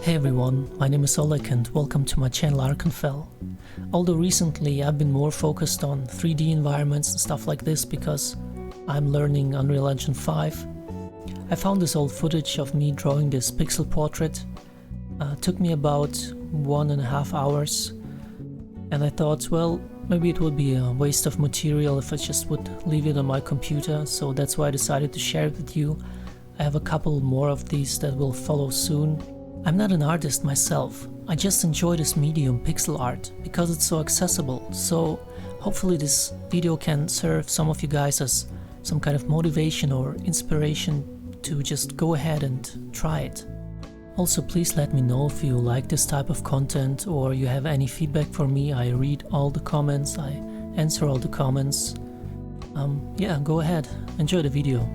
Hey everyone, my name is Oleg and welcome to my channel Arkenfell. Although recently I've been more focused on 3D environments and stuff like this because I'm learning Unreal Engine 5, I found this old footage of me drawing this pixel portrait. Took me about 1.5 hours, and I thought, well, maybe it would be a waste of material if I just would leave it on my computer, so that's why I decided to share it with you. I have a couple more of these that will follow soon. I'm not an artist myself, I just enjoy this medium pixel art because it's so accessible, so hopefully this video can serve some of you guys as some kind of motivation or inspiration to just go ahead and try it. Also, please let me know if you like this type of content or you have any feedback for me. I read all the comments, I answer all the comments. Yeah, go ahead, enjoy the video.